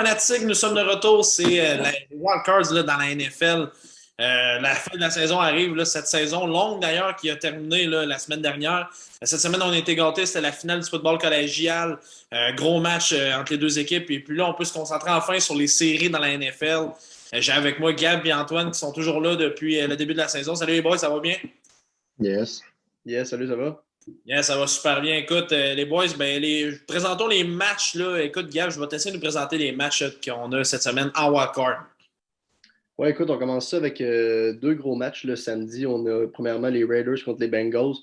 fanatiques, nous sommes de retour. C'est les wildcards là, dans la NFL. La fin de la saison arrive, là, cette saison longue d'ailleurs qui a terminé là, la semaine dernière. Cette semaine, on a été gâtés, c'était la finale du football collégial. Gros match entre les deux équipes. Et puis là, on peut se concentrer enfin sur les séries dans la NFL. J'ai avec moi Gab et Antoine qui sont toujours là depuis le début de la saison. Salut les boys, ça va bien? Yes. Yes, salut, ça va? Yeah, ça va super bien. Écoute, les boys, présentons les matchs. Là. Écoute, Gab, je vais t'essayer de nous présenter les matchs qu'on a cette semaine en wildcard. Ouais, écoute, on commence ça avec deux gros matchs le samedi. On a premièrement les Raiders contre les Bengals. Ça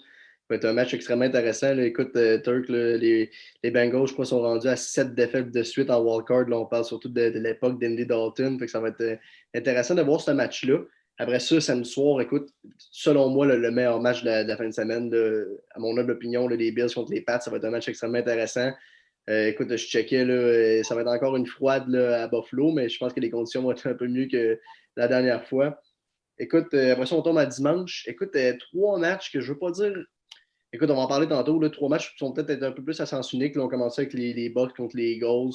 va être un match extrêmement intéressant. Là. Écoute, Turk, là, les Bengals, je crois, sont rendus à 7 défaites de suite en wildcard. Là, on parle surtout de l'époque d'Andy Dalton. Fait que ça va être intéressant de voir ce match-là. Après ça, samedi soir, écoute, selon moi, le meilleur match de la fin de semaine, là, à mon humble opinion, là, les Bills contre les Pats, ça va être un match extrêmement intéressant. Écoute, je checkais, là, ça va être encore une froide là, à Buffalo, mais je pense que les conditions vont être un peu mieux que la dernière fois. Écoute, après ça, on tombe à dimanche. Écoute, trois matchs que je ne veux pas dire. Écoute, on va en parler tantôt. Là, trois matchs qui sont peut-être un peu plus à sens unique. Là, on commence avec les Bucks contre les Eagles.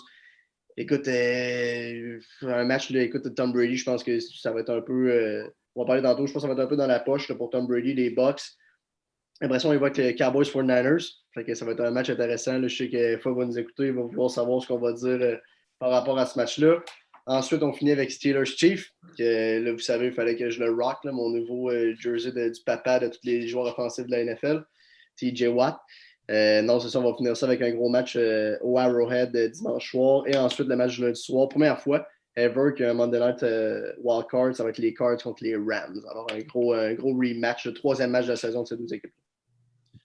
Écoute, un match, là, écoute, Tom Brady, je pense que ça va être un peu. On va parler tantôt, je pense que ça va être un peu dans la poche là, pour Tom Brady, les Bucks. Après ça, on évoque les Cowboys 49ers. Fait que ça va être un match intéressant. Là. Je sais que Fab va nous écouter, il va vouloir savoir ce qu'on va dire par rapport à ce match-là. Ensuite, on finit avec Steelers Chief. Que, là, vous savez, il fallait que je le rock, là, mon nouveau jersey du papa de tous les joueurs offensifs de la NFL, TJ Watt. Non, c'est ça, on va finir ça avec un gros match au Arrowhead dimanche soir. Et ensuite, le match du lundi soir. Première fois ever qu'un Monday Night Wildcard, ça va être les Cards contre les Rams. Alors, un gros rematch, le troisième match de la saison de ces deux équipes.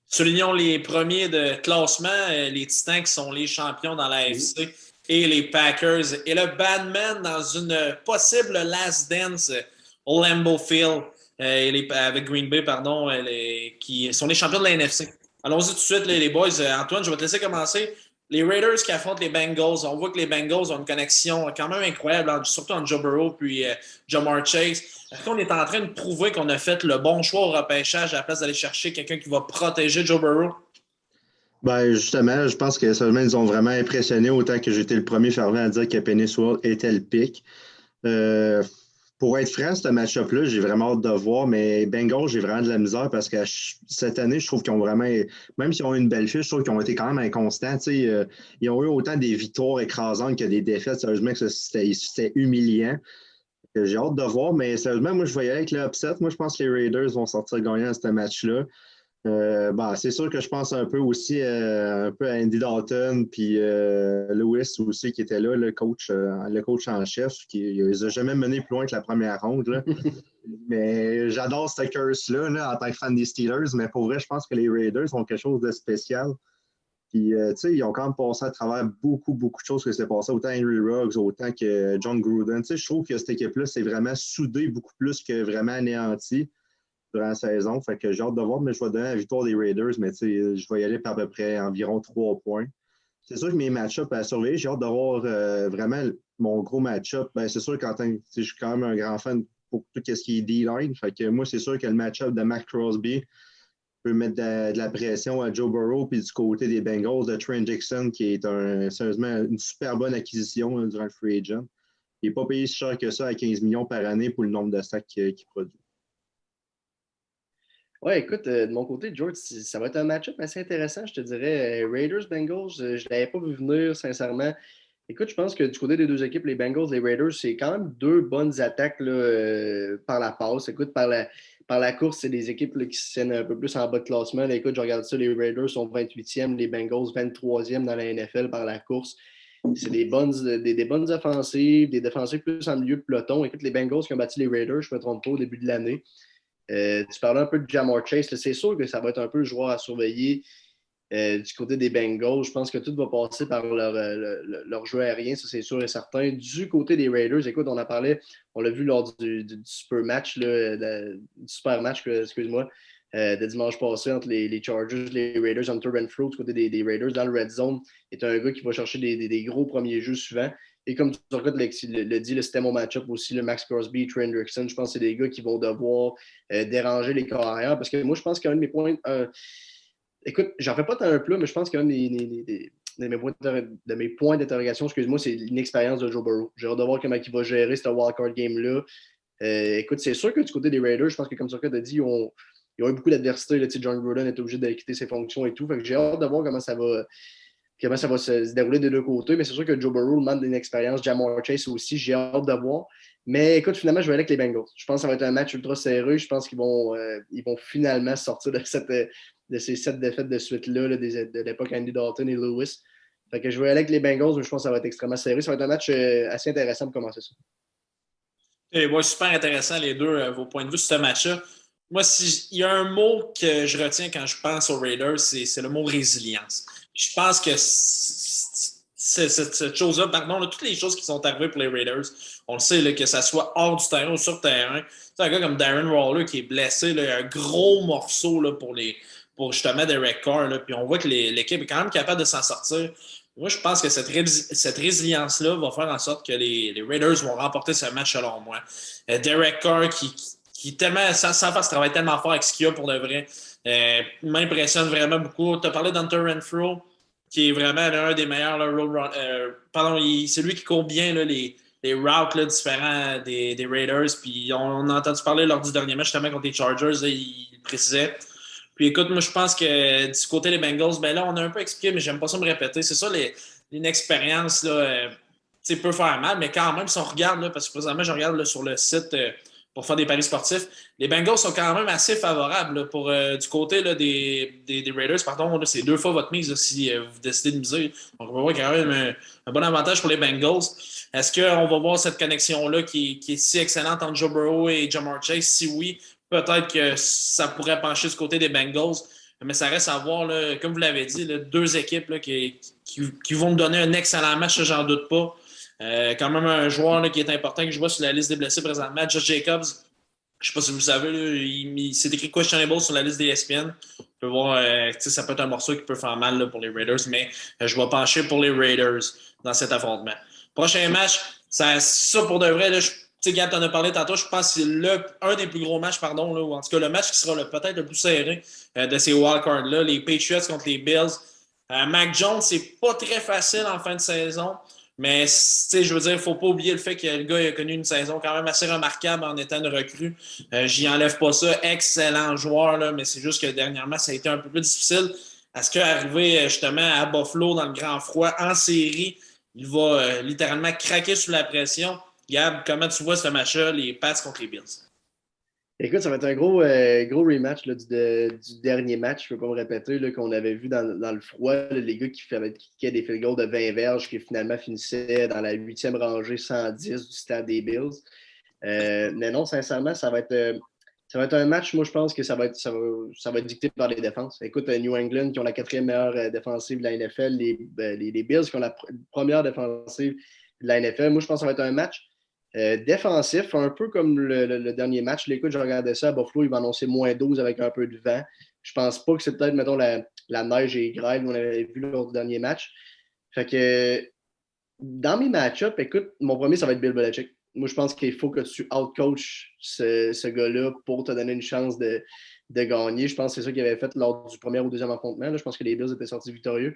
Soulignons les premiers de classement, les Titans qui sont les champions dans la AFC et les Packers. Et le Badman dans une possible last dance au Lambeau Field avec Green Bay, pardon, qui sont les champions de la NFC. Allons-y tout de suite, les boys. Antoine, je vais te laisser commencer. Les Raiders qui affrontent les Bengals. On voit que les Bengals ont une connexion quand même incroyable, surtout entre Joe Burrow et Ja'Marr Chase. Est-ce qu'on est en train de prouver qu'on a fait le bon choix au repêchage à la place d'aller chercher quelqu'un qui va protéger Joe Burrow? Ben justement, je pense que seulement ils ont vraiment impressionné autant que j'étais le premier fervent à dire que Penny Sewell était le pic. Euh, pour être franc, ce match-up-là, j'ai vraiment hâte de voir, mais Bengals, j'ai vraiment de la misère parce que cette année, je trouve qu'ils ont vraiment, même s'ils ont eu une belle fiche, je trouve qu'ils ont été quand même inconstants. Ils ont eu autant des victoires écrasantes que des défaites. Sérieusement, que c'était humiliant. J'ai hâte de voir, mais sérieusement, moi, je vais y aller avec l'upset. Moi, je pense que les Raiders vont sortir gagnants à ce match-là. C'est sûr que je pense un peu aussi un peu à Andy Dalton puis Lewis aussi qui était là, le coach en chef, qui ne les a jamais menés plus loin que la première ronde. Là. Mais j'adore ce curse-là là, en tant que fan des Steelers, mais pour vrai, je pense que les Raiders ont quelque chose de spécial. Puis, tu sais, ils ont quand même passé à travers beaucoup, beaucoup de choses que c'est passé, autant Henry Ruggs, autant que John Gruden. Tu sais, je trouve que cette équipe-là, c'est vraiment soudé beaucoup plus que vraiment anéanti durant la saison. Fait que j'ai hâte de voir, mais je vais donner la victoire des Raiders, mais tu sais, je vais y aller par à peu près environ 3 points. C'est sûr que mes match-ups à surveiller, j'ai hâte de voir vraiment mon gros match-up. Ben, c'est sûr qu'en tant que je suis quand même un grand fan pour tout ce qui est D-line. Fait que moi, c'est sûr que le match-up de Matt Crosby peut mettre de la pression à Joe Burrow, puis du côté des Bengals, de Trent Dixon, qui est sérieusement une super bonne acquisition durant le free agent. Il n'est pas payé si cher que ça à 15 millions par année pour le nombre de sacs qu'il produit. Ouais, écoute, de mon côté, George, ça va être un match-up assez intéressant, je te dirais. Raiders-Bengals, je ne l'avais pas vu venir, sincèrement. Écoute, je pense que du côté des deux équipes, les Bengals, les Raiders, c'est quand même deux bonnes attaques là, par la passe. Écoute, par la course, c'est des équipes là, qui se tiennent un peu plus en bas de classement. Là, écoute, je regarde ça, les Raiders sont 28e, les Bengals 23e dans la NFL par la course. C'est des bonnes offensives, des défensives plus en milieu de peloton. Écoute, les Bengals qui ont battu les Raiders, je ne me trompe pas, au début de l'année. Tu parlais un peu de Ja'Marr Chase. C'est sûr que ça va être un peu le joueur à surveiller du côté des Bengals. Je pense que tout va passer par leur jeu aérien, ça c'est sûr et certain. Du côté des Raiders, écoute, on l'a vu lors du super match, du super match, excuse-moi, de dimanche passé entre les Chargers, les Raiders, Hunter Renfrow du côté des Raiders dans le red zone est un gars qui va chercher des gros premiers jeux souvent. Et comme tu le dit, c'était mon match-up aussi, le Max Crosby, Trent Dixon. Je pense que c'est des gars qui vont devoir déranger les corps arrière parce que moi, je pense qu'un de mes points. Écoute, j'en fais pas tant un plat, mais je pense qu'un des de mes points d'interrogation, excuse-moi, c'est l'inexpérience de Joe Burrow. J'ai hâte de voir comment il va gérer ce wildcard game-là. Écoute, c'est sûr que du côté des Raiders, je pense que comme Turcotte a dit, ils ont eu beaucoup d'adversité. John Gruden est obligé de quitter ses fonctions et tout. Fait que j'ai hâte de voir comment ça va se dérouler des deux côtés. Mais c'est sûr que Joe Burrow demande une expérience. Ja'Marr Chase aussi, j'ai hâte de voir. Mais écoute, finalement, je vais aller avec les Bengals. Je pense que ça va être un match ultra serré. Je pense qu'ils vont finalement sortir de ces 7 défaites de suite-là, de l'époque Andy Dalton et Lewis. Fait que je vais aller avec les Bengals, mais je pense que ça va être extrêmement serré. Ça va être un match assez intéressant pour commencer ça. Super intéressant les deux, vos points de vue sur ce match-là. Moi, il y a un mot que je retiens quand je pense aux Raiders, c'est le mot résilience. Je pense que cette chose-là, toutes les choses qui sont arrivées pour les Raiders, on le sait, là, que ça soit hors du terrain ou sur terrain. C'est un gars comme Darren Waller qui est blessé, là, un gros morceau là, pour justement Derek Carr. Là, puis on voit que l'équipe est quand même capable de s'en sortir. Moi, je pense que cette résilience-là va faire en sorte que les Raiders vont remporter ce match, selon moi. Derek Carr, qui tellement, sans faire ce travail tellement fort avec ce qu'il y a pour de vrai, m'impressionne vraiment beaucoup. Tu as parlé d'Hunter Renfrow, qui est vraiment un des meilleurs c'est lui qui court bien là, les routes là, différents des Raiders. Puis on a entendu parler lors du dernier match, justement contre les Chargers, là, il précisait. Puis écoute, moi je pense que du côté des Bengals, ben là, on a un peu expliqué, mais j'aime pas ça me répéter. C'est ça, l'inexpérience là, peut faire mal, mais quand même, si on regarde, là, parce que présentement, je regarde là, sur le site pour faire des paris sportifs, les Bengals sont quand même assez favorables là, pour du côté là, des Raiders. Pardon, là, c'est 2 fois votre mise là, si vous décidez de miser. Donc, on va voir quand même un bon avantage pour les Bengals. Est-ce qu'on va voir cette connexion-là qui est si excellente entre Joe Burrow et Ja'Marr Chase? Si oui, peut-être que ça pourrait pencher du côté des Bengals. Mais ça reste à voir, là, comme vous l'avez dit, là, 2 équipes là, qui vont me donner un excellent match, ça, j'en doute pas. Quand même un joueur là, qui est important, que je vois sur la liste des blessés présentement, Josh Jacobs. Je ne sais pas si vous savez, là, c'est écrit questionable sur la liste des ESPN. On peut voir, ça peut être un morceau qui peut faire mal là, pour les Raiders, mais je vais pencher pour les Raiders dans cet affrontement. Prochain match, ça pour de vrai, là, Gab, t'en as parlé tantôt, je pense que c'est un des plus gros matchs, pardon, là, ou en tout cas le match qui sera peut-être le plus serré de ces wildcards-là, les Patriots contre les Bills. Mac Jones, c'est pas très facile en fin de saison. Mais je veux dire, il ne faut pas oublier le fait que le gars a connu une saison quand même assez remarquable en étant une recrue. J'y enlève pas ça. Excellent joueur, là, mais c'est juste que dernièrement, ça a été un peu plus difficile. Est-ce qu'arriver justement à Buffalo dans le grand froid en série, il va littéralement craquer sous la pression? Gab, comment tu vois ce match-là, les Pats contre les Bills? Écoute, ça va être un gros rematch là, du dernier match, je ne peux pas me répéter, là, qu'on avait vu dans le froid, là, les gars qui kické des field goals de 20 verges qui finalement finissaient dans la 8e rangée 110 du stade des Bills. Mais non, sincèrement, ça va être un match, moi je pense que ça va être dicté par les défenses. Écoute, New England qui ont la 4e meilleure défensive de la NFL, les Bills qui ont la première défensive de la NFL. Moi je pense que ça va être un match défensif, un peu comme le dernier match. Écoute, je regardais ça à Buffalo, ils vont annoncer -12 avec un peu de vent. Je pense pas que c'est peut-être, mettons, la neige et grêle qu'on avait vu lors du dernier match. Fait que dans mes match-ups, écoute, mon premier, ça va être Bill Belichick. Moi, je pense qu'il faut que tu outcoaches ce gars-là pour te donner une chance de gagner. Je pense que c'est ça qu'il avait fait lors du premier ou deuxième affrontement. Là, je pense que les Bills étaient sortis victorieux.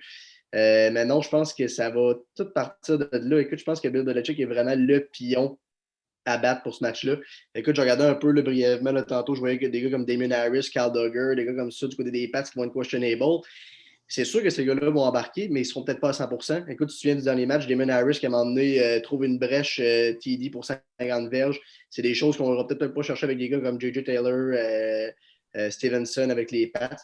Mais non, je pense que ça va tout partir de là. Écoute, je pense que Bill Belichick est vraiment le pion à battre pour ce match-là. Écoute, je regardais un peu là, brièvement là, tantôt, je voyais que des gars comme Damien Harris, Kyle Duggar, des gars comme ça du côté des Pats qui vont être questionable. C'est sûr que ces gars-là vont embarquer, mais ils ne seront peut-être pas à 100%. Écoute, tu te souviens du dernier match, Damien Harris qui a emmené trouver une brèche TD pour 50 verges. C'est des choses qu'on n'aura peut-être pas cherché avec des gars comme J.J. Taylor, Stevenson avec les Pats.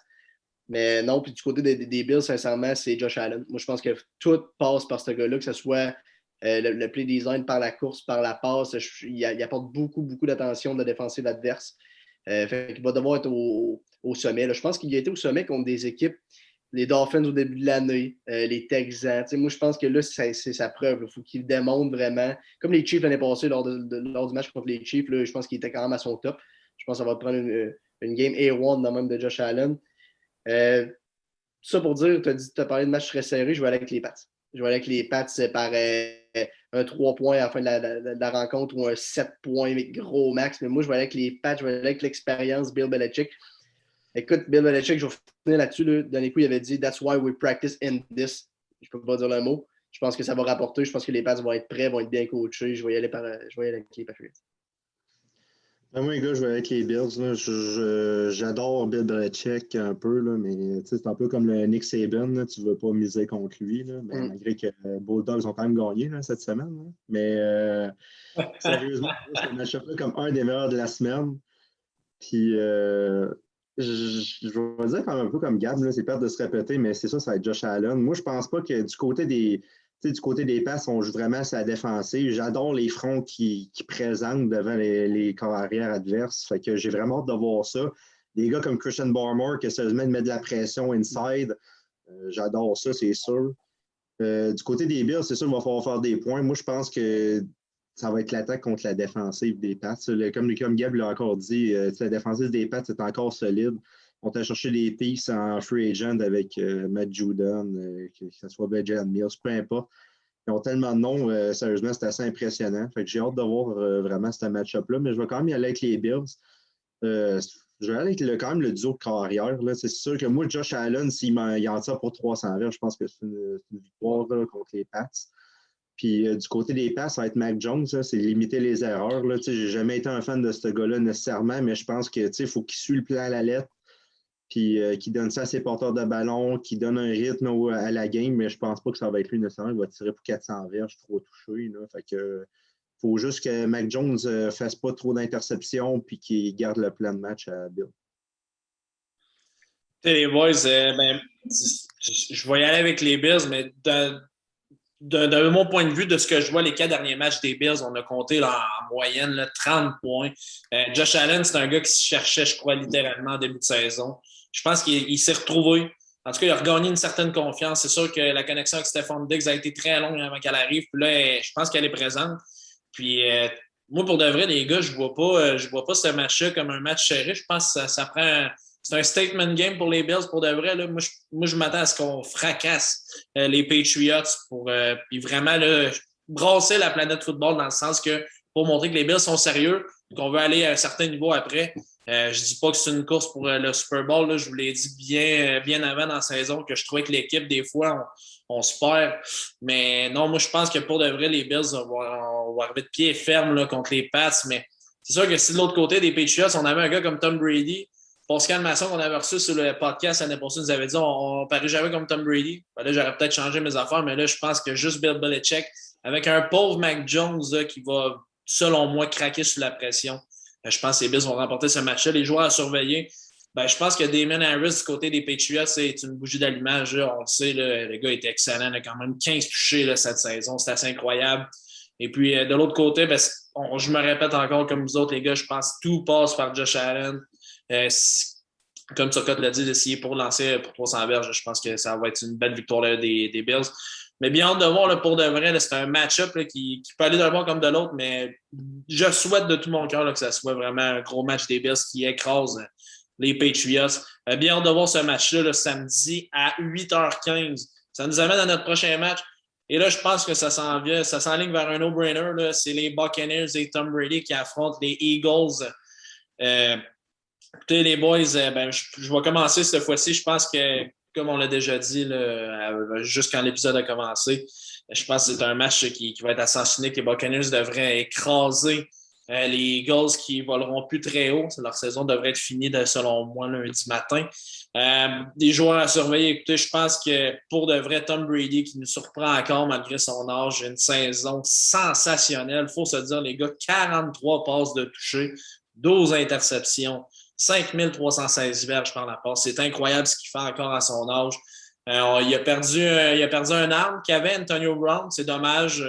Mais non, puis du côté des Bills, sincèrement, c'est Josh Allen. Moi, je pense que tout passe par ce gars-là, que ce soit le play design par la course, par la passe. Il apporte beaucoup, beaucoup d'attention de la défensive adverse. Fait qu'il va devoir être au sommet. Là, je pense qu'il a été au sommet contre des équipes, les Dolphins au début de l'année, les Texans. Moi, je pense que là, c'est sa preuve. Il faut qu'il démontre vraiment, comme les Chiefs l'année passée lors du match contre les Chiefs, là, je pense qu'il était quand même à son top. Je pense que ça va prendre une game A1 dans même de Josh Allen. Ça pour dire, tu as parlé de match très serré, je vais aller avec les Pats. Je vais aller avec les Pats par un 3 points à la fin de la rencontre ou un 7 points, mais gros max. Mais moi, je vais aller avec les Pats, je vais aller avec l'expérience Bill Belichick. Écoute, Bill Belichick, je vais finir là-dessus. Là. Dernier coup, il avait dit « That's why we practice in this ». Je peux pas dire le mot. Je pense que ça va rapporter. Je pense que les Pats vont être prêts, vont être bien coachés. Je vais y aller avec les Patriots. Moi, les gars, je vais avec les Bills. Là. J'adore Bill Belichick un peu, là, mais c'est un peu comme le Nick Saban. Là, tu ne veux pas miser contre lui, là, mais malgré que Bulldogs ont quand même gagné là, cette semaine. Là. Mais sérieusement, c'est un match-up comme un des meilleurs de la semaine. Puis, je vais dire un peu comme Gab, là, c'est peur de se répéter, mais c'est ça va être Josh Allen. Moi, je pense pas que du côté des passes, on joue vraiment sa défensive. J'adore les fronts qui présentent devant les corps arrière adverses. Fait que j'ai vraiment hâte de voir ça. Des gars comme Christian Barmore, qui seulement met de la pression inside, j'adore ça, c'est sûr. Du côté des Bills, c'est sûr qu'il va falloir faire des points. Moi, je pense que ça va être l'attaque contre la défensive des Pats. Comme Gab l'a encore dit, la défensive des Pats est encore solide. On t'a cherché des pistes en free agent avec Matt Judon, que ce soit Jalen Mills, peu importe. Ils ont tellement de noms, sérieusement, c'est assez impressionnant. Fait que j'ai hâte de voir vraiment ce match-up-là, mais je vais quand même y aller avec les Bills. Je vais aller avec quand même le duo de carrière. C'est sûr que moi, Josh Allen, s'il en tire pour 300 verges, je pense que c'est une victoire là, contre les Pats. Puis du côté des passes, ça va être Mac Jones, c'est limiter les erreurs. Je n'ai jamais été un fan de ce gars-là nécessairement, mais je pense qu'il faut qu'il suive le plan à la lettre, puis qu'il donne ça à ses porteurs de ballon, qu'il donne un rythme à la game, mais je pense pas que ça va être lui nécessairement. Il va tirer pour 400 verges, trop touché. Là. Fait que faut juste que Mac Jones ne fasse pas trop d'interceptions puis qu'il garde le plan de match à Bill. Les boys, je vais y aller avec les Bills, mais de mon point de vue, de ce que je vois, les 4 derniers matchs des Bills, on a compté là, en moyenne là, 30 points. Josh Allen, c'est un gars qui se cherchait, je crois, littéralement en début de saison. Je pense qu'il s'est retrouvé. En tout cas, il a regagné une certaine confiance. C'est sûr que la connexion avec Stephon Diggs a été très longue avant qu'elle arrive. Puis là, je pense qu'elle est présente. Puis moi, pour de vrai, les gars, je vois pas ce match-là comme un match serré. Je pense que ça prend... C'est un statement game pour les Bills. Pour de vrai, là, moi, je m'attends à ce qu'on fracasse les Patriots pour puis vraiment là, brasser la planète football dans le sens que pour montrer que les Bills sont sérieux, qu'on veut aller à un certain niveau après. Je dis pas que c'est une course pour le Super Bowl. Là, je vous l'ai dit bien avant dans la saison que je trouvais que l'équipe, des fois, on se perd. Mais non, moi, je pense que pour de vrai, les Bills vont arriver de pied ferme là, contre les Pats. Mais c'est sûr que si de l'autre côté des Patriots, on avait un gars comme Tom Brady, Pascal Masson qu'on avait reçu sur le podcast l'année passée nous avait dit on parie jamais comme Tom Brady. Ben là, j'aurais peut-être changé mes affaires, mais là, je pense que juste Bill Belichick, avec un pauvre Mac Jones là, qui va, selon moi, craquer sous la pression. Je pense que les Bills vont remporter ce match-là. Les joueurs à surveiller, je pense que Damon Harris du côté des Patriots, c'est une bougie d'allumage. On le sait, là, le gars était excellent. Il a quand même 15 touchés là, cette saison. C'est assez incroyable. Et puis, de l'autre côté, je me répète encore comme vous autres, les gars, je pense que tout passe par Josh Allen. Comme Turcotte l'a dit, d'essayer pour lancer pour 300 verges, je pense que ça va être une belle victoire là, des Bills. Mais bien hâte de voir là, pour de vrai, c'est un match-up là, qui peut aller d'un bord comme de l'autre, mais je souhaite de tout mon cœur là, que ça soit vraiment un gros match des Bills qui écrase les Patriots. Bien hâte de voir ce match-là là, samedi à 8h15. Ça nous amène à notre prochain match. Et là, je pense que ça s'enligne vers un no-brainer. Là. C'est les Buccaneers et Tom Brady qui affrontent les Eagles. Écoutez, les boys, je vais commencer cette fois-ci. Je pense que, comme on l'a déjà dit, juste quand l'épisode a commencé, je pense que c'est un match qui va être à sens unique. Les Buccaneers devraient écraser les Eagles qui ne voleront plus très haut. Leur saison devrait être finie, selon moi, lundi matin. Des joueurs à surveiller. Écoutez, je pense que pour de vrai, Tom Brady qui nous surprend encore malgré son âge, une saison sensationnelle. Il faut se dire, les gars, 43 passes de toucher, 12 interceptions. 5316 verges par la passe. C'est incroyable ce qu'il fait encore à son âge. Il a perdu un arme qu'avait Antonio Brown. C'est dommage.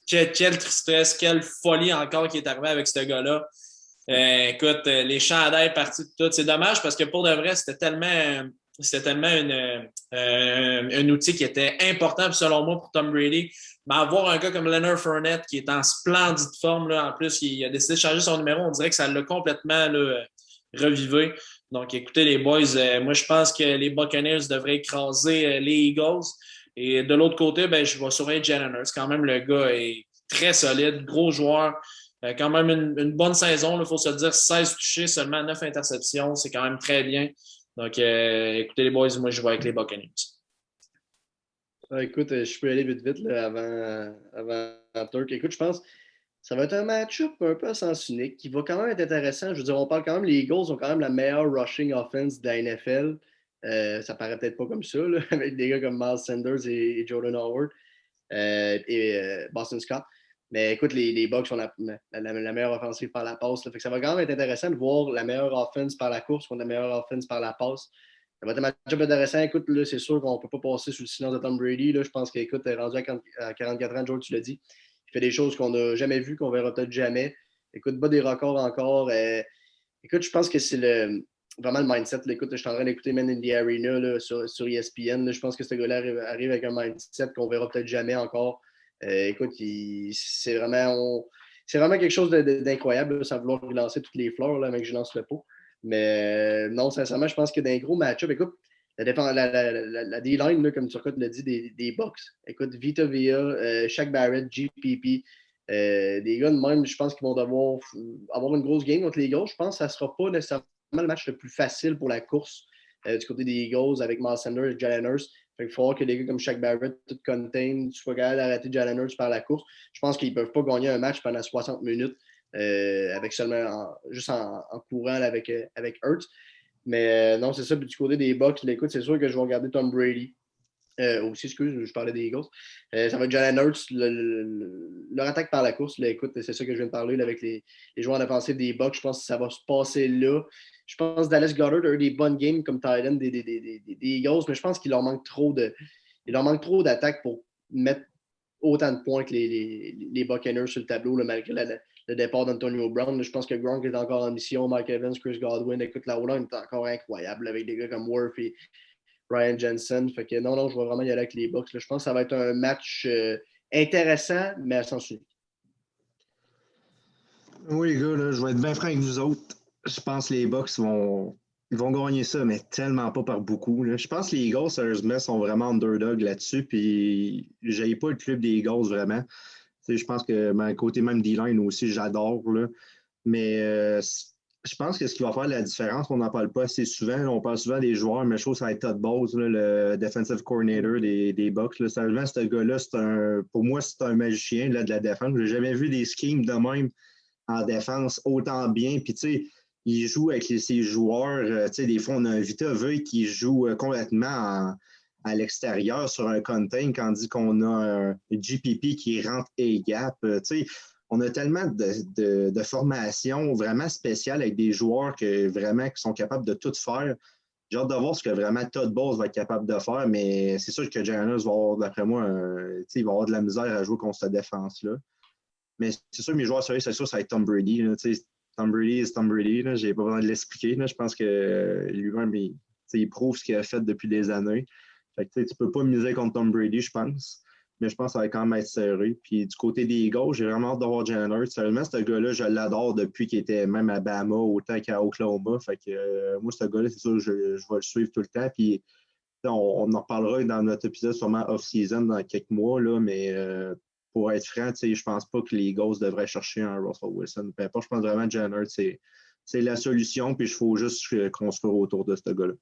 Quelle tristesse, quelle folie encore qui est arrivée avec ce gars-là. Écoute, les chandails partis de tout. C'est dommage parce que pour de vrai, c'était tellement un outil qui était important selon moi pour Tom Brady. Mais avoir un gars comme Leonard Fournette qui est en splendide forme, là, en plus, il a décidé de changer son numéro. On dirait que ça l'a complètement là, revivé. Donc, écoutez, les boys, moi, je pense que les Buccaneers devraient écraser les Eagles. Et de l'autre côté, je vais surveiller Jalen Hurts. Quand même, le gars est très solide, gros joueur. Quand même une bonne saison, il faut se dire 16 touchés, seulement 9 interceptions. C'est quand même très bien. Donc, écoutez, les boys, moi, je vais avec les Buccaneers. Écoute, je peux aller vite là, avant Turk. Écoute, je pense que ça va être un match-up un peu à sens unique qui va quand même être intéressant. Je veux dire, on parle quand même, les Eagles ont quand même la meilleure rushing offense de la NFL. Ça paraît peut-être pas comme ça, là, avec des gars comme Miles Sanders et Jordan Howard et Boston Scott. Mais écoute, les Bucks ont la meilleure offensive par la passe. Là. Fait que ça va quand même être intéressant de voir la meilleure offense par la course contre la meilleure offense par la passe. Ça va être un match-up intéressant. Écoute, là, c'est sûr qu'on ne peut pas passer sous le silence de Tom Brady. Là. Je pense qu'écoute, rendu à 44 ans, George, tu l'as dit. Il fait des choses qu'on n'a jamais vues, qu'on verra peut-être jamais. Écoute, bat des records encore. Écoute, je pense que c'est vraiment le mindset. Là. Écoute, je suis en train d'écouter Man in the Arena là, sur ESPN. Là. Je pense que ce gars-là arrive avec un mindset qu'on verra peut-être jamais encore. Écoute, c'est vraiment quelque chose d'incroyable, sans vouloir lui lancer toutes les fleurs, là, mais que je lance le pot. Mais non, sincèrement, je pense que d'un gros match-up, écoute, la D-line, là, comme Turcotte l'a dit, des Bucks. Écoute, Vita Vea, Shaq Barrett, GPP, des gars de même, je pense qu'ils vont devoir avoir une grosse game contre les Eagles. Je pense que ça ne sera pas nécessairement le match le plus facile pour la course du côté des Eagles avec Miles Sanders et Jalen Hurts. Il faut que des gars comme Shaq Barrett, tout contain, soient capables d'arrêter Jalen Hurts par la course. Je pense qu'ils ne peuvent pas gagner un match pendant 60 minutes avec seulement juste en courant avec Hurts. Mais non, c'est ça. Du côté des Bucks, écoute, c'est sûr que je vais regarder Tom Brady. Aussi, excuse, je parlais des Eagles. Ça va être Jalen Hurts, leur attaque par la course. Là, écoute, c'est ça que je viens de parler là, avec les joueurs défensifs des Bucks. Je pense que ça va se passer là. Je pense que Dallas Goedert a eu des bonnes games comme Titan des Eagles, mais je pense qu'il leur manque trop d'attaques pour mettre autant de points que les Buccaneers sur le tableau, là, malgré le départ d'Antonio Brown. Là, je pense que Gronk est encore en mission. Mike Evans, Chris Godwin, écoute, la O-line est encore incroyable avec des gars comme Worth et Ryan Jensen. Fait que non, je vais vraiment y aller avec les Bucks. Là. Je pense que ça va être un match intéressant, mais à sens unique. Oui, les gars, là, je vais être bien franc avec vous autres. Je pense que les Bucks vont gagner ça, mais tellement pas par beaucoup. Là. Je pense que les Eagles, sérieusement, sont vraiment underdog là-dessus. Puis, j'ai pas le club des Eagles vraiment. Je pense que mon côté même D-line aussi, j'adore. Là. Mais je pense que ce qui va faire la différence, on n'en parle pas assez souvent. Là, on parle souvent des joueurs, mais je trouve que ça va être Todd Bowles, là, le defensive coordinator des Bucks. Là. Sérieusement, ce gars-là, pour moi, c'est un magicien là, de la défense. Je n'ai jamais vu des schemes de même en défense autant bien. Puis, tu sais, il joue avec ses joueurs. Tu sais, des fois, on a un Vita Vea qui joue complètement à l'extérieur sur un contain, tandis qu'on a un GPP qui rentre A-gap. Tu sais, on a tellement de formations vraiment spéciales avec des joueurs qui sont capables de tout faire. J'ai hâte de voir ce que vraiment Todd Bowles va être capable de faire, mais c'est sûr que Jalen Hurts va avoir, d'après moi, il va avoir de la misère à jouer contre cette défense-là. Mais c'est sûr, mes joueurs sérieux, c'est sûr, ça va être Tom Brady. Là, Tom Brady est Tom Brady. Je n'ai pas besoin de l'expliquer. Je pense que lui-même, il prouve ce qu'il a fait depuis des années. Fait que, tu ne peux pas miser contre Tom Brady, je pense. Mais je pense que ça va quand même être serré. Puis du côté des Eagles, j'ai vraiment hâte de voir Jalen Hurts. Sérieusement, ce gars-là, je l'adore depuis qu'il était même à Bama autant qu'à Oklahoma. Fait que moi, ce gars-là, c'est sûr que je vais le suivre tout le temps. Puis on en reparlera dans notre épisode sûrement off-season dans quelques mois. Là, mais pour être franc, je pense pas que les Eagles devraient chercher un Russell Wilson. Peu importe, je pense vraiment que Jalen Hurts, c'est la solution. Puis il faut juste construire autour de ce gars-là.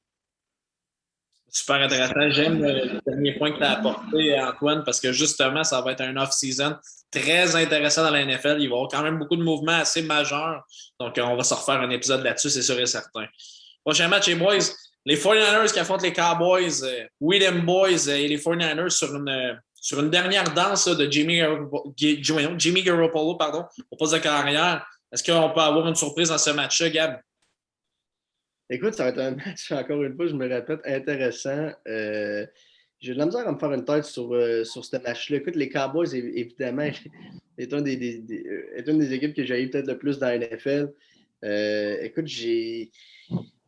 Super intéressant. J'aime le dernier point que tu as apporté, Antoine, parce que justement, ça va être un off-season très intéressant dans la NFL. Il va y avoir quand même beaucoup de mouvements assez majeurs. Donc, on va se refaire un épisode là-dessus, c'est sûr et certain. Prochain match, les boys. Les 49ers qui affrontent les Cowboys, William Boys et les 49ers sur une dernière danse là, de Jimmy Garoppolo au poste de carrière. Est-ce qu'on peut avoir une surprise dans ce match-là, Gab? Écoute, ça va être un match, encore une fois, je me répète, intéressant. J'ai de la misère à me faire une tête sur ce match-là. Écoute, les Cowboys, évidemment, est une des équipes que j'ai peut-être le plus dans la NFL. Écoute,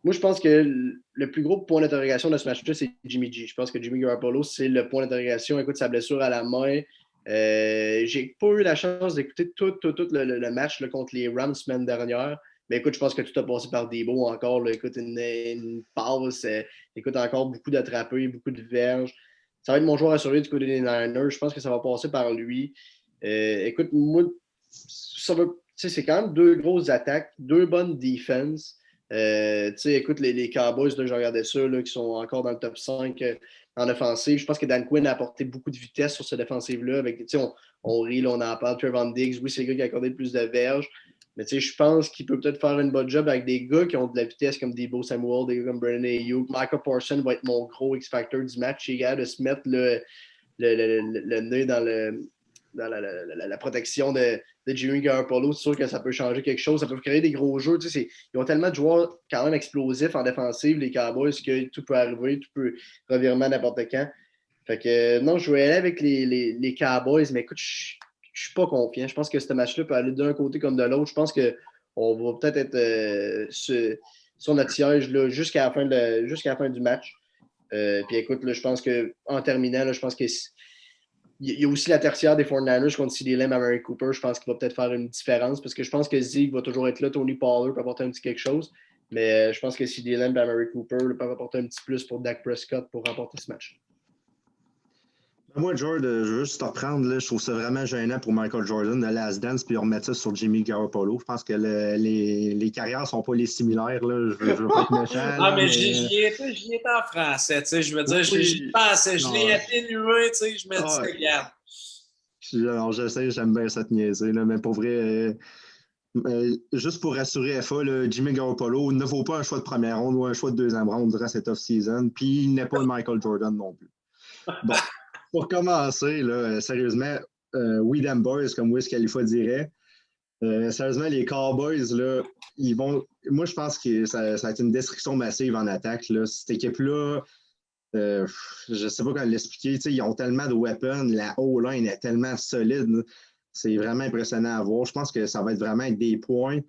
moi, je pense que le plus gros point d'interrogation de ce match-là, c'est Jimmy G. Je pense que Jimmy Garoppolo, c'est le point d'interrogation. Écoute, sa blessure à la main. J'ai pas eu la chance d'écouter tout le match là, contre les Rams semaine dernière. Mais écoute, je pense que tout a passé par Debo encore. Là. Écoute, une passe. Écoute, encore beaucoup d'attrapés, beaucoup de verges. Ça va être mon joueur à surveiller du côté des Niners. Je pense que ça va passer par lui. Écoute, moi, c'est quand même deux grosses attaques, deux bonnes défenses. Écoute, les Cowboys, là, je regardais ça, là, qui sont encore dans le top 5 en offensive. Je pense que Dan Quinn a apporté beaucoup de vitesse sur cette offensive-là. On rit, là, on en parle. Trevon Diggs, oui, c'est le gars qui a accordé le plus de verges. Mais je pense qu'il peut peut-être faire une bonne job avec des gars qui ont de la vitesse comme Deebo Samuel, des gars comme Brandon Ayuk. Michael Parsons va être mon gros X-Factor du match. Il est capable de se mettre le nez dans la protection de Jimmy Garoppolo. C'est sûr que ça peut changer quelque chose. Ça peut créer des gros jeux. Ils ont tellement de joueurs quand même explosifs en défensive, les Cowboys, que tout peut arriver, tout peut revirement à n'importe quand. Fait que non, je vais aller avec les Cowboys, mais écoute, je suis pas confiant. Je pense que ce match-là peut aller d'un côté comme de l'autre. Je pense qu'on va peut-être être sur notre siège là, jusqu'à la fin du match. Puis écoute, là, je pense qu'en terminant, là, je pense que il y a aussi la tertiaire des 49ers contre CeeDee Lamb à Mary Cooper. Je pense qu'il va peut-être faire une différence parce que je pense que Zeke va toujours être là. Tony Pollard peut apporter un petit quelque chose. Mais je pense que CeeDee Lamb à Mary Cooper peuvent apporter un petit plus pour Dak Prescott pour remporter ce match. Moi, George, je veux juste te reprendre. Là, je trouve ça vraiment gênant pour Michael Jordan de Last Dance puis remettre ça sur Jimmy Garoppolo. Je pense que les carrières ne sont pas les similaires. Là. Je veux pas être méchant. Ah, mais j'y étais en français. Je veux dire, j'y pensais, je l'ai atténué. Je me disais, regarde. Alors, je sais, j'aime bien ça te niaiser. Là, mais pour vrai, juste pour rassurer FA, là, Jimmy Garoppolo ne vaut pas un choix de première ronde ou un choix de deuxième ronde durant cette off-season. Puis il n'est pas le Michael Jordan non plus. Bon. Pour commencer, là, sérieusement, we them boys, comme Wiz Khalifa dirait. Sérieusement, les Cowboys, là, ils vont. Moi, je pense que ça va être une destruction massive en attaque. Là. Cette équipe-là, je ne sais pas comment l'expliquer. Ils ont tellement de weapons, la O-line est tellement solide. Là. C'est vraiment impressionnant à voir. Je pense que ça va être vraiment avec des points.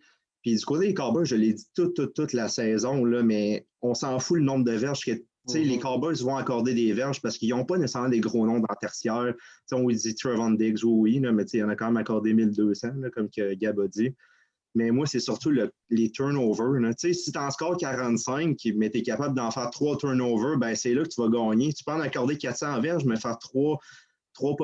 Puis du côté des Cowboys, je l'ai dit toute la saison, là, mais on s'en fout le nombre de verges que les Cowboys vont accorder des verges parce qu'ils n'ont pas nécessairement des gros noms dans la tertiaire. On dit Trevon Diggs, oui, là, mais il y en a quand même accordé 1200, là, comme que Gab a dit. Mais moi, c'est surtout les turnovers. Là. Si tu en scores 45, mais tu es capable d'en faire 3 turnovers, ben, c'est là que tu vas gagner. Tu peux en accorder 400 verges, mais faire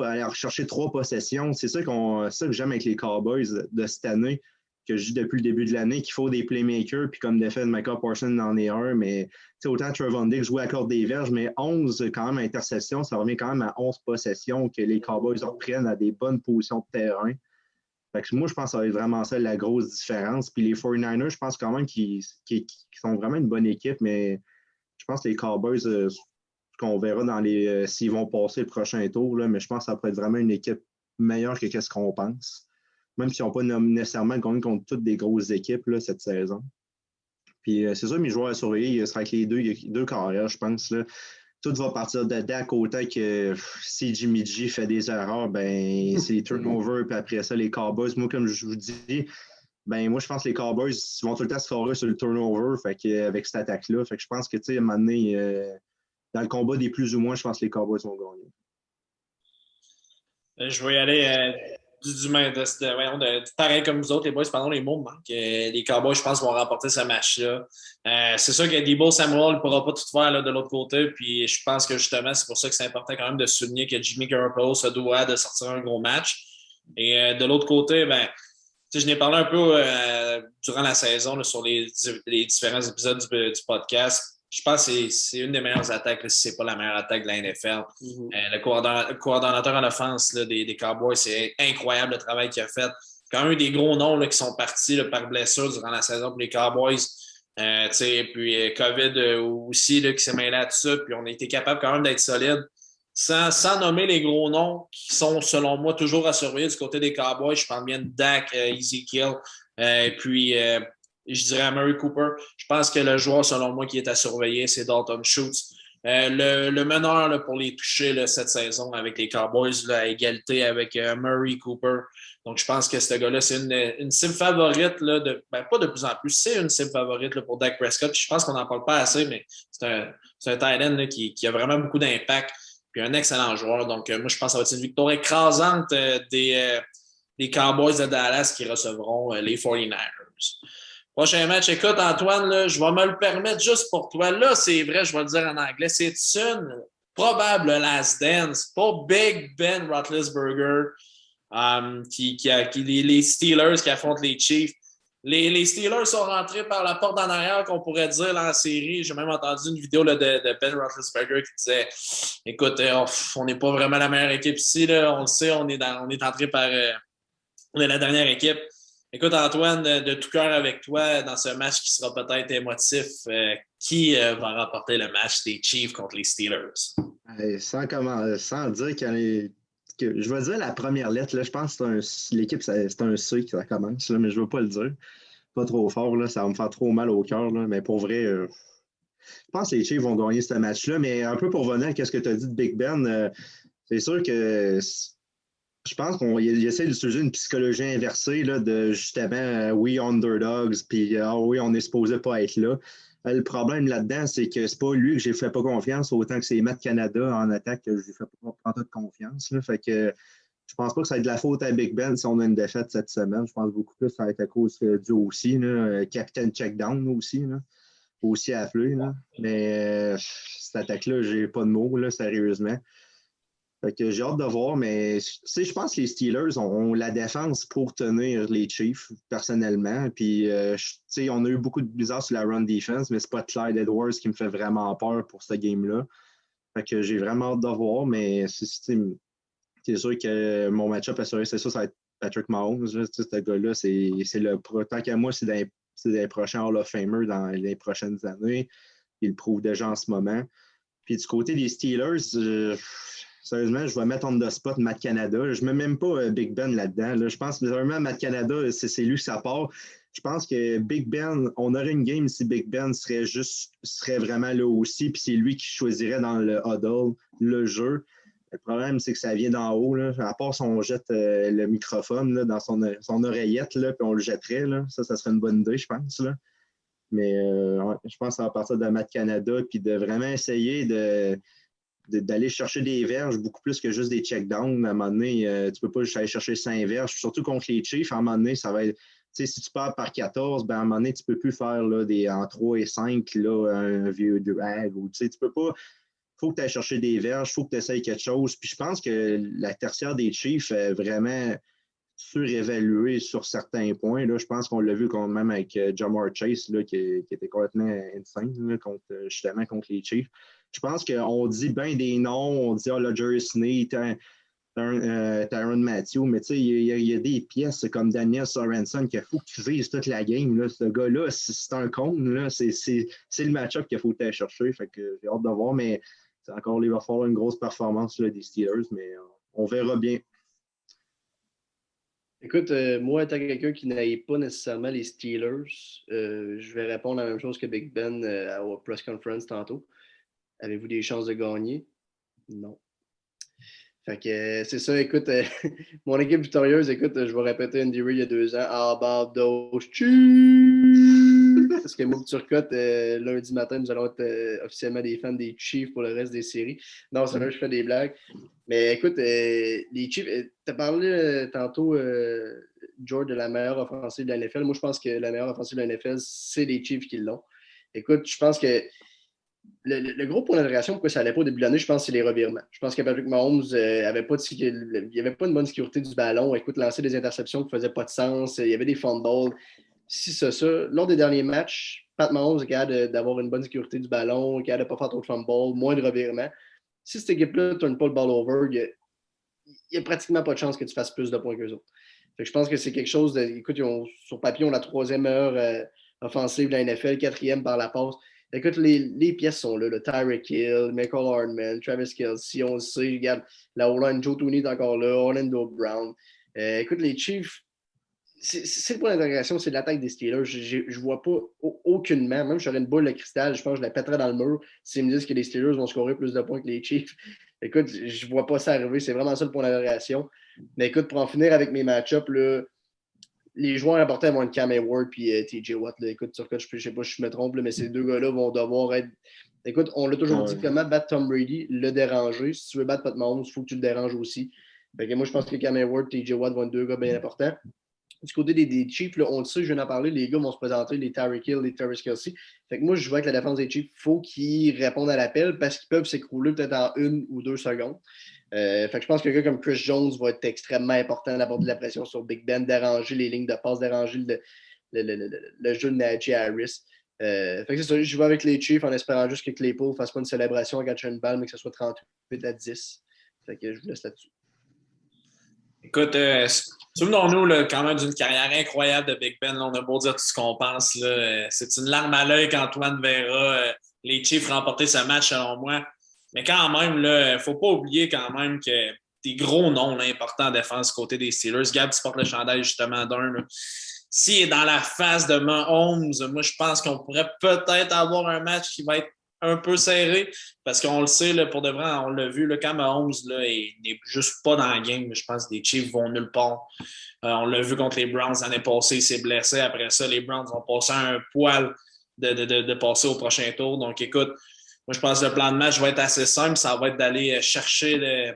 aller rechercher 3 possessions. C'est ça que j'aime avec les Cowboys de cette année, que je dis depuis le début de l'année, qu'il faut des playmakers, puis comme d'effet, Michael Parsons en est un, mais autant Trevon Diggs joue à corde des verges, mais 11 quand même interceptions, ça revient quand même à 11 possessions que les Cowboys reprennent à des bonnes positions de terrain. Fait que moi, je pense que ça va être vraiment ça la grosse différence. Puis les 49ers, je pense quand même qu'ils sont vraiment une bonne équipe, mais je pense que les Cowboys, qu'on verra dans s'ils vont passer le prochain tour, là, mais je pense que ça pourrait être vraiment une équipe meilleure que ce qu'on pense. Même s'ils n'ont pas nécessairement gagné contre toutes des grosses équipes là, cette saison. Puis c'est ça, mes joueurs à surveiller, ce sera avec les deux carrières, je pense. Là. Tout va partir de Dak, autant que si Jimmy G fait des erreurs, ben c'est les turnovers, puis après ça, les Cowboys. Moi, comme je vous dis, ben moi, je pense que les Cowboys vont tout le temps se forer sur le turnover avec cette attaque-là. Fait que je pense que, tu sais, à un moment donné, dans le combat des plus ou moins, je pense que les Cowboys vont gagner. Je vais y aller pareil comme vous autres, les boys, pendant les mots, que les Cowboys, je pense, vont remporter ce match-là. C'est sûr que Deebo Samuel ne pourra pas tout faire là, de l'autre côté, puis je pense que justement, c'est pour ça que c'est important quand même de souligner que Jimmy Garoppolo se doit de sortir un gros match. Et de l'autre côté, ben, je n'ai parlé un peu durant la saison là, sur les différents épisodes du podcast. Je pense que c'est une des meilleures attaques, là, si ce n'est pas la meilleure attaque de la NFL. Le coordonnateur en offense là, des Cowboys, c'est incroyable le travail qu'il a fait. Quand même des gros noms là, qui sont partis là, par blessure durant la saison pour les Cowboys. Puis COVID aussi là, qui s'est mêlé à tout ça. Puis on a été capable quand même d'être solide. Sans nommer les gros noms qui sont, selon moi, toujours à surveiller du côté des Cowboys. Je parle bien de Dak, Ezekiel, puis je dirais à Mary Cooper. Je pense que le joueur, selon moi, qui est à surveiller, c'est Dalton Schultz. Le meneur là, pour les toucher là, cette saison avec les Cowboys là, à égalité avec Murray Cooper. Donc, je pense que ce gars-là, c'est une cible favorite, là, pas de plus en plus, c'est une cible favorite là, pour Dak Prescott. Puis je pense qu'on n'en parle pas assez, mais c'est un tight end là, qui a vraiment beaucoup d'impact. Puis un excellent joueur. Donc, moi, je pense que ça va être une victoire écrasante des Cowboys de Dallas qui recevront les 49ers. Prochain match, écoute, Antoine, là, je vais me le permettre juste pour toi. Là, c'est vrai, je vais le dire en anglais. C'est une probable last dance pour Big Ben Roethlisberger, les Steelers qui affrontent les Chiefs. Les Steelers sont rentrés par la porte en arrière, qu'on pourrait dire, là, en série. J'ai même entendu une vidéo là, de Ben Roethlisberger qui disait écoute, on n'est pas vraiment la meilleure équipe ici. Là. On le sait, on est entré par. On est la dernière équipe. Écoute, Antoine, de tout cœur avec toi, dans ce match qui sera peut-être émotif, qui va remporter le match des Chiefs contre les Steelers? Sans dire je vais dire la première lettre, là, je pense que l'équipe, c'est un C qui ça commence, là, mais je ne veux pas le dire. Pas trop fort, là, ça va me faire trop mal au cœur. Mais pour vrai, je pense que les Chiefs vont gagner ce match-là. Mais un peu pour revenir à ce que tu as dit de Big Ben, c'est sûr que je pense qu'il essaie d'utiliser une psychologie inversée là, de justement oui, underdogs, puis oui, on est supposé pas être là. Le problème là-dedans, c'est que c'est pas lui que j'ai fait pas confiance, autant que c'est Matt Canada en attaque que je lui fais pas prendre de confiance. Là. Fait que je pense pas que ça va être de la faute à Big Ben si on a une défaite cette semaine. Je pense beaucoup plus que ça va être à cause du aussi, là, Captain Checkdown aussi, là, aussi appelé. Là. Mais cette attaque-là, j'ai pas de mots, là, sérieusement. Fait que j'ai hâte de voir, mais je pense que les Steelers ont la défense pour tenir les Chiefs, personnellement. Puis, on a eu beaucoup de bizarres sur la run defense, mais c'est pas Clyde Edwards qui me fait vraiment peur pour ce game-là. Fait que j'ai vraiment hâte de voir, mais c'est sûr que mon match-up assuré, c'est ça va être Patrick Mahomes. Là, ce gars-là, tant qu'à moi, c'est des prochains Hall of Famer dans les prochaines années. Il le prouve déjà en ce moment. Puis du côté des Steelers, sérieusement, je vais mettre on the spot Matt Canada. Je ne mets même pas Big Ben là-dedans. Là. Je pense que vraiment Matt Canada, c'est lui que ça part. Je pense que Big Ben, on aurait une game si Big Ben serait vraiment là aussi, puis c'est lui qui choisirait dans le huddle le jeu. Le problème, c'est que ça vient d'en haut. Là. À part si on jette le microphone là, dans son oreillette, là, puis on le jetterait. Là. Ça serait une bonne idée, je pense. Là. Mais je pense que ça va partir de Matt Canada, puis de vraiment essayer d'aller chercher des verges beaucoup plus que juste des checkdowns. À un moment donné, tu ne peux pas juste aller chercher 5 verges, surtout contre les Chiefs. À un moment donné, ça va être. Si tu pars par 14, ben à un moment donné, tu ne peux plus faire là, en 3 et 5 là, un vieux drag. Tu peux pas. Il faut que tu ailles chercher des verges, il faut que tu essayes quelque chose. Puis je pense que la tertiaire des Chiefs est vraiment surévaluée sur certains points. Là. Je pense qu'on l'a vu quand même avec Jamar Chase là, qui était complètement insane là, justement contre les Chiefs. Je pense qu'on dit bien des noms, on dit là, Jerry Sneed, Tyrann Mathieu, mais tu sais, il y a des pièces comme Daniel Sorensen qu'il faut que tu vises toute la game. Là. Ce gars-là, c'est un cône, là, c'est le match-up qu'il faut aller chercher. Fait que j'ai hâte de voir, mais encore, il va falloir une grosse performance là, des Steelers, mais on verra bien. Écoute, moi, étant quelqu'un qui n'aille pas nécessairement les Steelers, je vais répondre la même chose que Big Ben à la press conference tantôt. Avez-vous des chances de gagner? Non. Fait que c'est ça, écoute, mon équipe victorieuse, écoute, je vais répéter Andy Reid il y a 2 ans. How about those Chiefs? Parce que moi, Turcotte, lundi matin, nous allons être officiellement des fans des Chiefs pour le reste des séries. Non, c'est vrai, je fais des blagues. Mais écoute, les Chiefs, tu as parlé tantôt, George, de la meilleure offensive de la NFL. Moi, je pense que la meilleure offensive de la NFL, c'est les Chiefs qui l'ont. Écoute, je pense que le gros point d'interrogation, pourquoi ça n'allait pas au début de l'année, je pense que c'est les revirements. Je pense que Patrick Mahomes il n'y avait pas une bonne sécurité du ballon. Écoute, lancer des interceptions qui ne faisaient pas de sens. Il y avait des fumbles. Si ça. Lors des derniers matchs, Pat Mahomes est capable d'avoir une bonne sécurité du ballon, capable de ne pas faire trop de fumbles, moins de revirements. Si cette équipe-là ne tourne pas le ball over, il n'y a pratiquement pas de chance que tu fasses plus de points qu'eux autres. Fait que je pense que c'est quelque chose de. Écoute, sur papier, ils ont la 3e meilleure offensive de la NFL, 4e par la passe. Écoute, les pièces sont là. Tyreek Hill, Michael Hardman, Travis Kelce, on le sait. Regarde, la O-line, Joe Tooney est encore là, Orlando Brown. Écoute, les Chiefs, c'est le point d'intégration, c'est l'attaque des Steelers. Je ne vois pas aucunement, même si j'aurais une boule de cristal, je pense que je la pèterais dans le mur s'ils me disent que les Steelers vont scorer plus de points que les Chiefs. Écoute, je ne vois pas ça arriver. C'est vraiment ça le point d'intégration. Mais écoute, pour en finir avec mes match-ups, là, les joueurs importants vont être Cam Hayward et TJ Watt. Là. Écoute, sur je ne sais pas si je me trompe, là, mais ces 2 gars-là vont devoir être. Écoute, on l'a toujours dit, comment battre Tom Brady, le déranger. Si tu veux battre Pat Mahomes, il faut que tu le déranges aussi. Fait que moi, je pense que Cam Hayward et TJ Watt vont être 2 gars bien importants. Du côté des Chiefs, là, on le sait, je viens d'en parler, les gars vont se présenter, les Tyreek Hill, les Travis Kelce. Fait que moi, je vois que la défense des Chiefs, il faut qu'ils répondent à l'appel parce qu'ils peuvent s'écrouler peut-être en 1 ou 2 secondes. Fait que je pense qu'un gars comme Chris Jones va être extrêmement important d'apporter de la pression sur Big Ben, déranger les lignes de passe, déranger le jeu de Najee Harris. Fait que c'est ça, je vais avec les Chiefs en espérant juste que Claypool ne fasse pas une célébration à une balle, mais que ce soit 38-10. Fait que je vous laisse là-dessus. Écoute, souvenons-nous là, quand même d'une carrière incroyable de Big Ben. Là, on a beau dire tout ce qu'on pense. Là, c'est une larme à l'œil qu'Antoine verra les Chiefs remporter ce match, selon moi. Mais quand même, il ne faut pas oublier quand même que des gros noms là, importants en défense côté des Steelers. Gab, tu portes le chandail justement d'un. S'il est dans la face de Mahomes, moi, je pense qu'on pourrait peut-être avoir un match qui va être un peu serré, parce qu'on le sait, là, pour de vrai, on l'a vu, là, quand Mahomes n'est juste pas dans la game, je pense que les Chiefs vont nulle part. On l'a vu contre les Browns l'année passée, il s'est blessé. Après ça, les Browns ont passé un poil de passer au prochain tour. Donc, écoute, moi, je pense que le plan de match va être assez simple. Ça va être d'aller chercher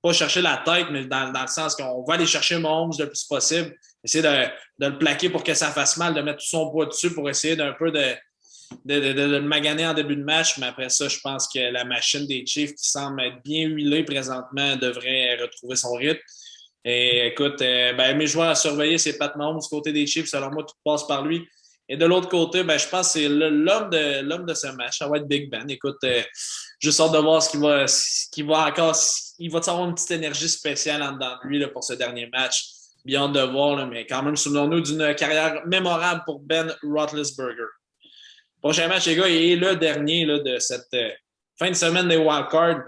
pas chercher la tête, mais dans le sens qu'on va aller chercher Mahomes le plus possible, essayer de le plaquer pour que ça fasse mal, de mettre tout son poids dessus pour essayer d'un peu de le maganer en début de match. Mais après ça, je pense que la machine des Chiefs, qui semble être bien huilée présentement, devrait retrouver son rythme. Et écoute, mes joueurs à surveiller, c'est Pat Mahomes du côté des Chiefs. Selon moi, tout passe par lui. Et de l'autre côté, je pense que c'est l'homme de ce match. Ça va être Big Ben. Écoute, juste hâte de voir ce qu'il va encore. Il va avoir une petite énergie spéciale en dedans de lui là, pour ce dernier match. Bien hâte de voir, là, mais quand même, souvenons-nous d'une carrière mémorable pour Ben Roethlisberger. Prochain match, les gars, est le dernier là, de cette fin de semaine des wildcards.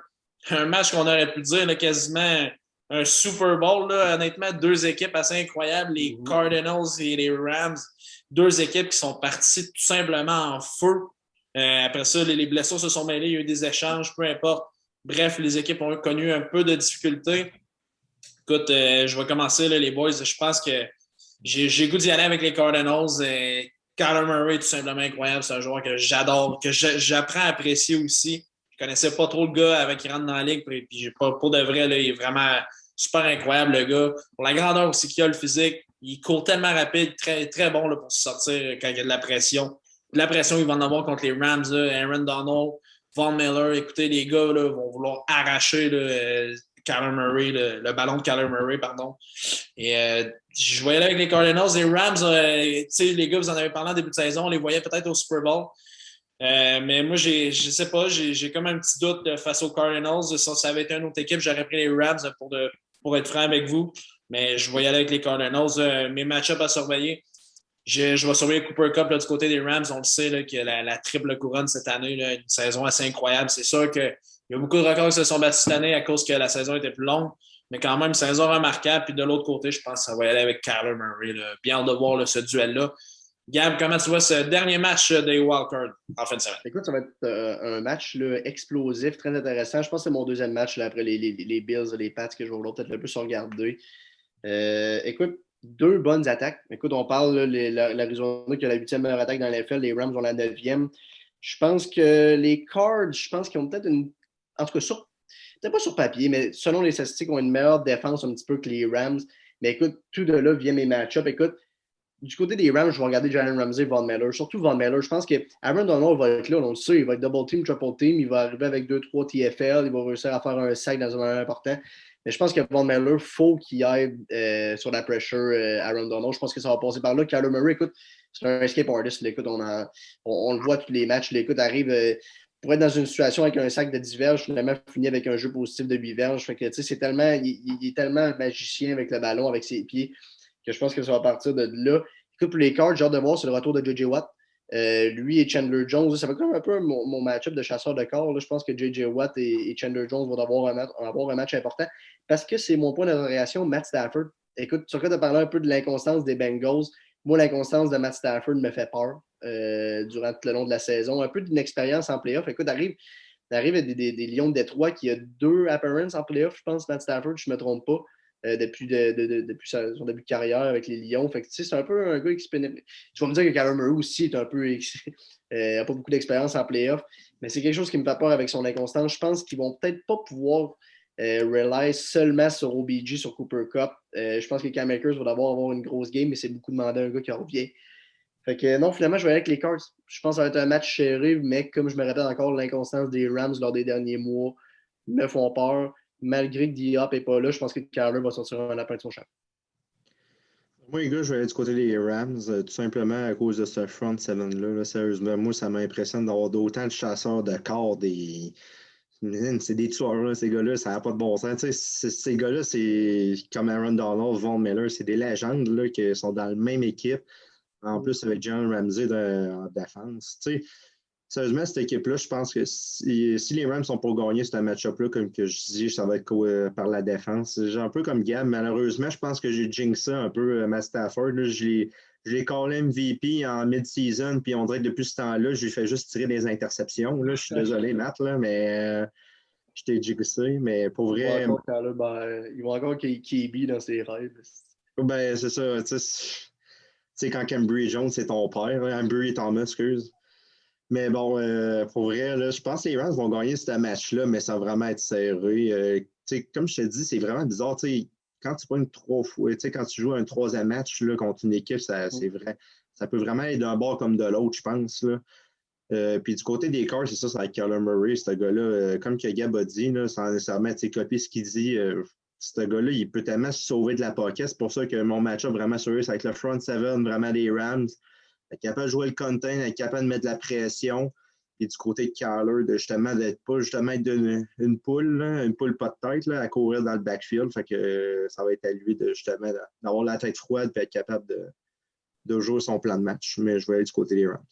Un match qu'on aurait pu dire là, quasiment un Super Bowl. Là. Honnêtement, deux équipes assez incroyables, les Cardinals et les Rams. Deux équipes qui sont parties tout simplement en feu. Après ça, les blessures se sont mêlées, il y a eu des échanges, peu importe. Bref, les équipes ont connu un peu de difficultés. Écoute, je vais commencer, là, les boys. Je pense que j'ai goût d'y aller avec les Cardinals. Kyler Murray est tout simplement incroyable. C'est un joueur que j'adore, que j'apprends à apprécier aussi. Je connaissais pas trop le gars avant qu'il rentre dans la ligue. Puis pour de vrai, là, il est vraiment super incroyable, le gars. Pour la grandeur aussi qu'il a, le physique, il court tellement rapide, très, très bon là, pour se sortir quand il y a de la pression. De la pression, il va en avoir contre les Rams, là, Aaron Donald, Von Miller. Écoutez, les gars là, vont vouloir arracher là, Kyler Murray, le ballon de Kyler Murray, pardon. Et je voyais là avec les Cardinals. Les Rams, les gars, vous en avez parlé en début de saison, on les voyait peut-être au Super Bowl. Mais moi, je sais pas, j'ai comme un petit doute face aux Cardinals. Ça avait été une autre équipe, j'aurais pris les Rams pour être franc avec vous. Mais je vais y aller avec les Cardinals. Mes match-ups à surveiller. Je vais surveiller Cooper Kupp là, du côté des Rams. On le sait là, que la triple couronne cette année, là, une saison assez incroyable. C'est sûr qu'il y a beaucoup de records qui se sont battus cette année à cause que la saison était plus longue. Mais quand même, saison remarquable. Puis de l'autre côté, je pense que ça va y aller avec Kyler Murray. Là. Bien hâte de voir là, ce duel-là. Gab, comment tu vois ce dernier match des wildcards en fin de semaine? Écoute, ça va être un match là, explosif, très intéressant. Je pense que c'est mon deuxième match là, après les Bills et les Pats que je vais peut-être le plus regarder. Écoute, deux bonnes attaques. Écoute, on parle l'Arizona qui a la 8e meilleure attaque dans l'NFL, les Rams ont la 9e. Je pense que les Cards, je pense qu'ils ont peut-être une. En tout cas, peut-être pas sur papier, mais selon les statistiques, ont une meilleure défense un petit peu que les Rams. Mais écoute, tout de là vient mes match-ups. Écoute, du côté des Rams, je vais regarder Jalen Ramsey, Von Miller. Surtout Von Miller. Je pense que Aaron Donald va être là, on le sait. Il va être double team, triple team. Il va arriver avec 2-3 TFL. Il va réussir à faire un sac dans un moment important. Mais je pense que Von Miller, il faut qu'il aille sur la pressure Aaron Donald. Je pense que ça va passer par là. Kyler Murray, écoute, c'est un escape artist. Écoute, on le voit tous les matchs. Écoute, arrive pour être dans une situation avec un sac de 10 verges, finalement, finit avec un jeu positif de 8 verges. Fait que, tu sais, il est tellement magicien avec le ballon, avec ses pieds, que je pense que ça va partir de là. Écoute, pour les Cards, j'ai hâte de voir, c'est le retour de J.J. Watt. Lui et Chandler Jones, ça va comme un peu mon match-up de chasseur de corps. Là. Je pense que J.J. Watt et Chandler Jones vont avoir un match important parce que c'est mon point d'interrogation, Matt Stafford. Écoute, tu de parler un peu de l'inconstance des Bengals. Moi, l'inconstance de Matt Stafford me fait peur durant tout le long de la saison. Un peu d'inexpérience en playoff. Écoute, arrive des Lions de Détroit qui a 2 appearances en playoff, je pense, Matt Stafford, je ne me trompe pas. Depuis son début de carrière avec les Lions. Fait que, c'est un peu un gars qui se pénètre. Tu vas me dire que Kyler Murray aussi est un peu n'a pas beaucoup d'expérience en playoff, mais c'est quelque chose qui me fait peur avec son inconstance. Je pense qu'ils vont peut-être pas pouvoir rely seulement sur OBJ, sur Cooper Kupp. Je pense que Cam Akers va d'abord avoir une grosse game, mais c'est beaucoup demandé à un gars qui revient. Fait que non, finalement, je vais aller avec les Cards. Je pense que ça va être un match serré, mais comme je me répète encore, l'inconstance des Rams lors des derniers mois me font peur. Malgré que Diop n'est pas là, je pense que Kyler va sortir un lapin de son champ. Moi, les gars, je vais aller du côté des Rams, tout simplement à cause de ce front seven-là. Là. Sérieusement, moi, ça m'impressionne d'avoir d'autant de chasseurs de corps. Man, c'est des tueurs, là, ces gars-là, ça n'a pas de bon sens. Ces gars-là, c'est comme Aaron Donald, Von Miller, c'est des légendes là, qui sont dans la même équipe. En plus, avec John Ramsey en défense. Sérieusement, cette équipe-là, je pense que si les Rams sont pour gagner ce match-up-là, comme que je dis, ça va être par la défense. J'ai un peu comme Gab, malheureusement, je pense que j'ai jinxé un peu Matt Stafford. Là, je l'ai callé MVP en mid-season, puis on dirait que depuis ce temps-là, je lui fais juste tirer des interceptions. Là, je suis désolé, Matt, là, mais je t'ai jinxé. Mais pour vrai. Ils vont encore KB dans ses rêves. Ben, c'est ça. Tu sais, quand Cambry Jones, c'est ton père, Ambry Thomas, excuse. Mais bon, pour vrai, là, je pense que les Rams vont gagner ce match-là, mais ça va vraiment être serré. Comme je te dis, c'est vraiment bizarre. Quand tu pognes 3 fois, quand tu joues un troisième match là, contre une équipe, c'est vrai. Ça peut vraiment être d'un bord comme de l'autre, je pense. Là. Puis du côté des Cards, c'est ça, c'est avec Kyler Murray, ce gars-là. Comme que Gab a dit, là, sans nécessairement copier ce qu'il dit, ce gars-là, il peut tellement se sauver de la pocket. C'est pour ça que mon match-up vraiment sérieux, c'est avec le front seven, vraiment des Rams. Être capable de jouer le content, être capable de mettre de la pression. Et du côté de Kyler, d'être pas justement être une poule, là, une poule pas de tête là, à courir dans le backfield. Fait que ça va être à lui justement d'avoir la tête froide et être capable de jouer son plan de match. Mais je vais aller du côté des Rams.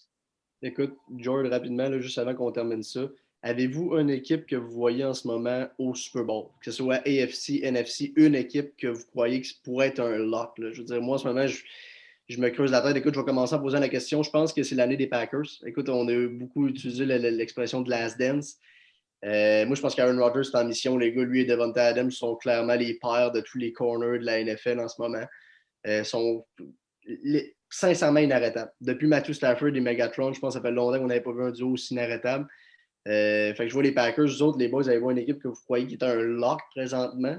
Écoute, George, rapidement, là, juste avant qu'on termine ça, avez-vous une équipe que vous voyez en ce moment au Super Bowl? Que ce soit AFC, NFC, une équipe que vous croyez que pourrait être un lock? Là? Je veux dire, moi, en ce moment, je me creuse la tête. Écoute, je vais commencer en posant la question. Je pense que c'est l'année des Packers. Écoute, on a beaucoup utilisé l'expression de last dance. Moi, je pense qu'Aaron Rodgers est en mission. Les gars, lui et Devonta Adams sont clairement les pères de tous les corners de la NFL en ce moment. Sont sincèrement inarrêtables. Depuis Matthew Stafford et Megatron, je pense que ça fait longtemps qu'on n'avait pas vu un duo aussi inarrêtable. Fait que je vois les Packers, vous autres, les boys, avez-vous une équipe que vous croyez qui est un lock présentement?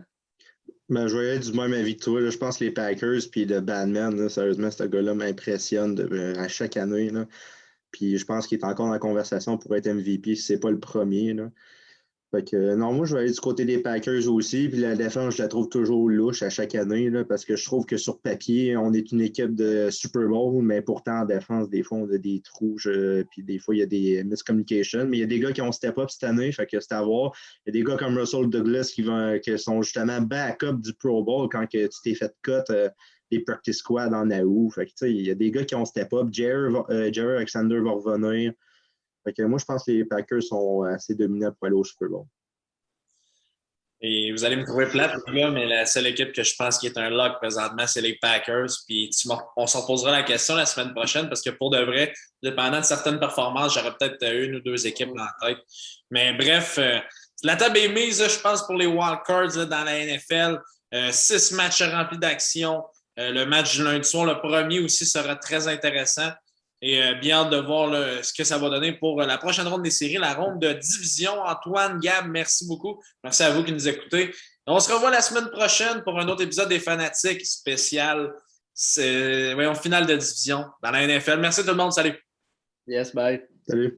Ben, je vais être du même avis que toi. Là. Je pense que les Packers puis le Batman, là, sérieusement, ce gars-là m'impressionne à chaque année. Là. Puis je pense qu'il est encore dans la conversation pour être MVP si ce n'est pas le premier. Là. Fait que, non, moi, je vais aller du côté des Packers aussi. Puis la défense, je la trouve toujours louche à chaque année là, parce que je trouve que sur papier, on est une équipe de Super Bowl, mais pourtant en défense, des fois, on a des trous. Puis des fois, il y a des miscommunications. Mais il y a des gars qui ont step up cette année, fait que c'est à voir. Il y a des gars comme Russell Douglas qui sont justement back-up du Pro Bowl quand que tu t'es fait cut des practice squad en août. Fait que, il y a des gars qui ont step up. Jerry Alexander va revenir. Fait que moi, je pense que les Packers sont assez dominants pour aller au Super Bowl. Et vous allez me trouver plate, les gars, mais la seule équipe que je pense qui est un lock présentement, c'est les Packers. Puis on s'en posera la question la semaine prochaine parce que pour de vrai, dépendant de certaines performances, j'aurais peut-être une ou deux équipes dans la tête. Mais bref, la table est mise, je pense, pour les wildcards dans la NFL. 6 matchs remplis d'action. Le match du lundi soir, le premier aussi, sera très intéressant. Et bien hâte de voir ce que ça va donner pour la prochaine ronde des séries, la ronde de division. Antoine, Gab, merci beaucoup. Merci à vous qui nous écoutez. On se revoit la semaine prochaine pour un autre épisode des Fanatiques spécial. Finale de division dans la NFL. Merci tout le monde. Salut. Yes, bye. Salut.